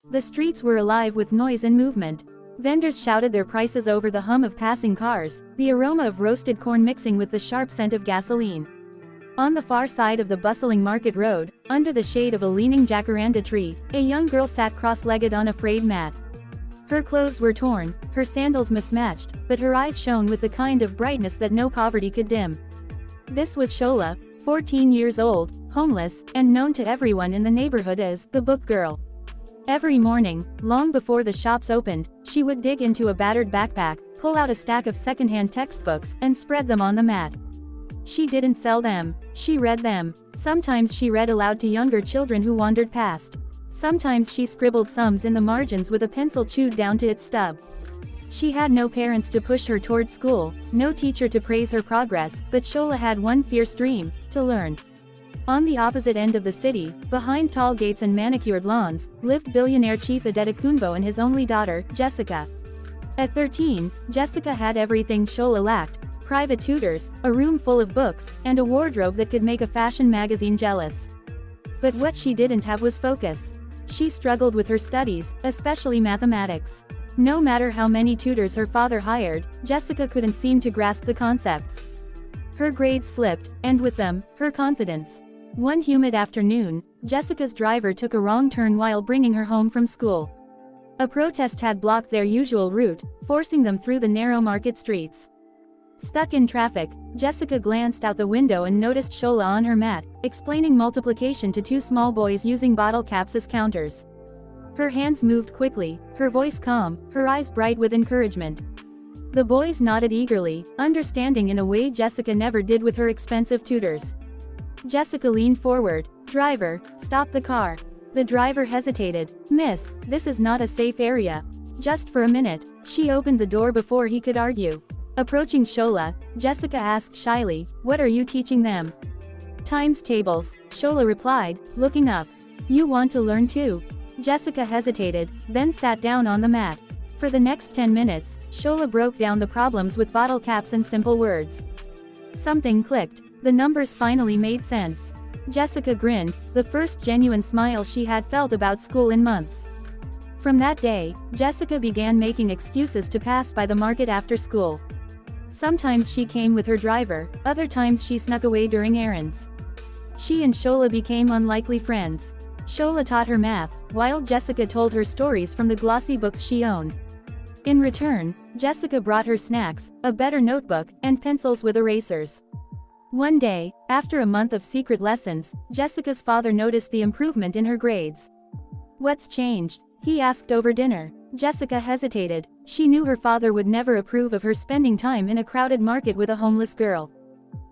The streets were alive with noise and movement. Vendors shouted their prices over the hum of passing cars, the aroma of roasted corn mixing with the sharp scent of gasoline. On the far side of the bustling market road, under the shade of a leaning jacaranda tree, a young girl sat cross-legged on a frayed mat. Her clothes were torn, her sandals mismatched, but her eyes shone with the kind of brightness that no poverty could dim. This was Shola, 14 years old, homeless, and known to everyone in the neighborhood as the book girl. Every morning, long before the shops opened, she would dig into a battered backpack, pull out a stack of secondhand textbooks, and spread them on the mat. She didn't sell them, she read them. Sometimes she read aloud to younger children who wandered past. Sometimes she scribbled sums in the margins with a pencil chewed down to its stub. She had no parents to push her toward school, no teacher to praise her progress, but Shola had one fierce dream: to learn. On the opposite end of the city, behind tall gates and manicured lawns, lived billionaire Chief Adedakunbo and his only daughter, Jessica. At 13, Jessica had everything Shola lacked: private tutors, a room full of books, and a wardrobe that could make a fashion magazine jealous. But what she didn't have was focus. She struggled with her studies, especially mathematics. No matter how many tutors her father hired, Jessica couldn't seem to grasp the concepts. Her grades slipped, and with them, her confidence. One humid afternoon, Jessica's driver took a wrong turn while bringing her home from school. A protest had blocked their usual route, forcing them through the narrow market streets. Stuck in traffic, Jessica glanced out the window and noticed Shola on her mat, explaining multiplication to two small boys using bottle caps as counters. Her hands moved quickly, her voice calm, her eyes bright with encouragement. The boys nodded eagerly, understanding in a way Jessica never did with her expensive tutors. Jessica leaned forward. "Driver, stop the car." The driver hesitated. "Miss, this is not a safe area." "Just for a minute." She opened the door before he could argue. Approaching Shola, Jessica asked shyly, "What are you teaching them?" "Times tables," Shola replied, looking up. "You want to learn too?" Jessica hesitated, then sat down on the mat. For the next 10 minutes, Shola broke down the problems with bottle caps and simple words. Something clicked. The numbers finally made sense. Jessica grinned, the first genuine smile she had felt about school in months. From that day, Jessica began making excuses to pass by the market after school. Sometimes she came with her driver, other times she snuck away during errands. She and Shola became unlikely friends. Shola taught her math, while Jessica told her stories from the glossy books she owned. In return, Jessica brought her snacks, a better notebook, and pencils with erasers. One day, after a month of secret lessons, Jessica's father noticed the improvement in her grades. "What's changed?" he asked over dinner. Jessica hesitated. She knew her father would never approve of her spending time in a crowded market with a homeless girl.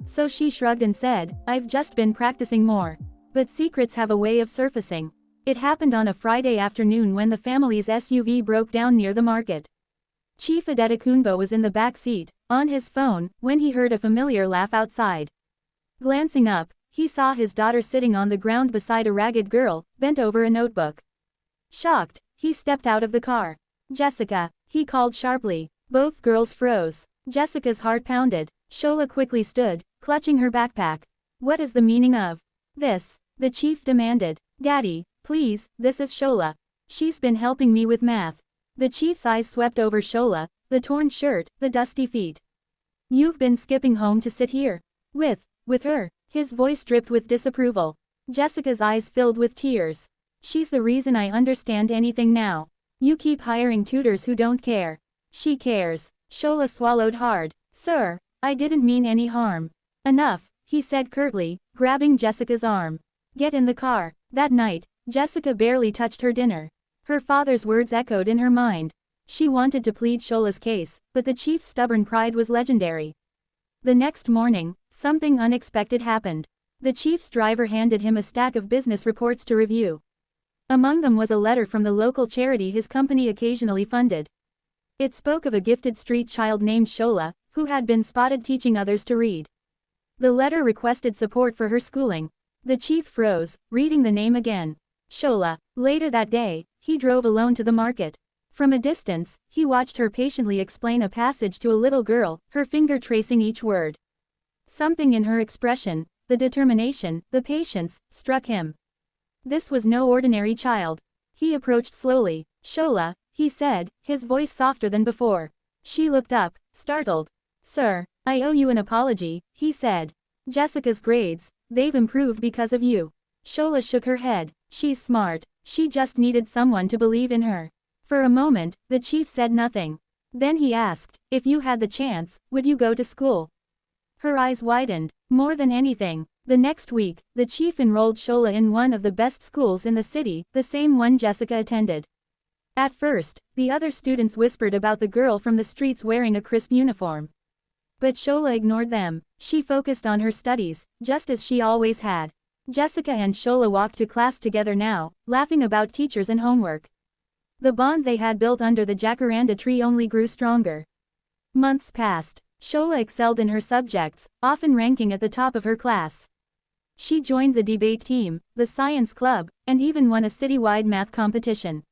So she shrugged and said, "I've just been practicing more." But secrets have a way of surfacing. It happened on a Friday afternoon when the family's SUV broke down near the market. Chief Adedakunbo was in the back seat, on his phone, when he heard a familiar laugh outside. Glancing up, he saw his daughter sitting on the ground beside a ragged girl, bent over a notebook. Shocked, he stepped out of the car. "Jessica," he called sharply. Both girls froze. Jessica's heart pounded. Shola quickly stood, clutching her backpack. "What is the meaning of this?" the chief demanded. "Daddy, please, this is Shola. She's been helping me with math." The chief's eyes swept over Shola, the torn shirt, the dusty feet. "You've been skipping home to sit here with her." His voice dripped with disapproval. Jessica's eyes filled with tears. "She's the reason I understand anything now. You keep hiring tutors who don't care." "She cares." Shola swallowed hard. "Sir, I didn't mean any harm." "Enough," he said curtly, grabbing Jessica's arm. "Get in the car." That night, Jessica barely touched her dinner. Her father's words echoed in her mind. She wanted to plead Shola's case, but the chief's stubborn pride was legendary. The next morning, something unexpected happened. The chief's driver handed him a stack of business reports to review. Among them was a letter from the local charity his company occasionally funded. It spoke of a gifted street child named Shola, who had been spotted teaching others to read. The letter requested support for her schooling. The chief froze, reading the name again. Shola. Later that day, he drove alone to the market. From a distance, he watched her patiently explain a passage to a little girl, her finger tracing each word. Something in her expression, the determination, the patience, struck him. This was no ordinary child. He approached slowly. "Shola," he said, his voice softer than before. She looked up, startled. "Sir, I owe you an apology," he said. "Jessica's grades, they've improved because of you." Shola shook her head. "She's smart. She just needed someone to believe in her." For a moment, the chief said nothing. Then he asked, "If you had the chance, would you go to school?" Her eyes widened. More than anything. The next week, the chief enrolled Shola in one of the best schools in the city, the same one Jessica attended. At first, the other students whispered about the girl from the streets wearing a crisp uniform. But Shola ignored them. She focused on her studies, just as she always had. Jessica and Shola walked to class together now, laughing about teachers and homework. The bond they had built under the jacaranda tree only grew stronger. Months passed. Shola excelled in her subjects, often ranking at the top of her class. She joined the debate team, the science club, and even won a citywide math competition.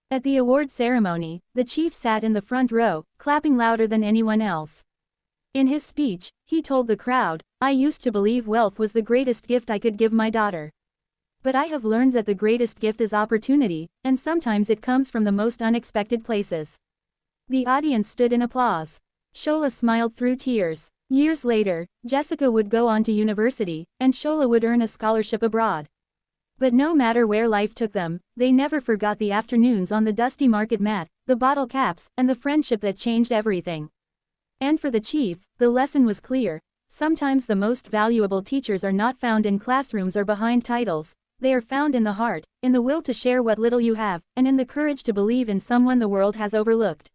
At the award ceremony, the chief sat in the front row, clapping louder than anyone else. In his speech, he told the crowd, "I used to believe wealth was the greatest gift I could give my daughter. But I have learned that the greatest gift is opportunity, and sometimes it comes from the most unexpected places." The audience stood in applause. Shola smiled through tears. Years later, Jessica would go on to university, and Shola would earn a scholarship abroad. But no matter where life took them, they never forgot the afternoons on the dusty market mat, the bottle caps, and the friendship that changed everything. And for the chief, the lesson was clear. Sometimes the most valuable teachers are not found in classrooms or behind titles. They are found in the heart, in the will to share what little you have, and in the courage to believe in someone the world has overlooked.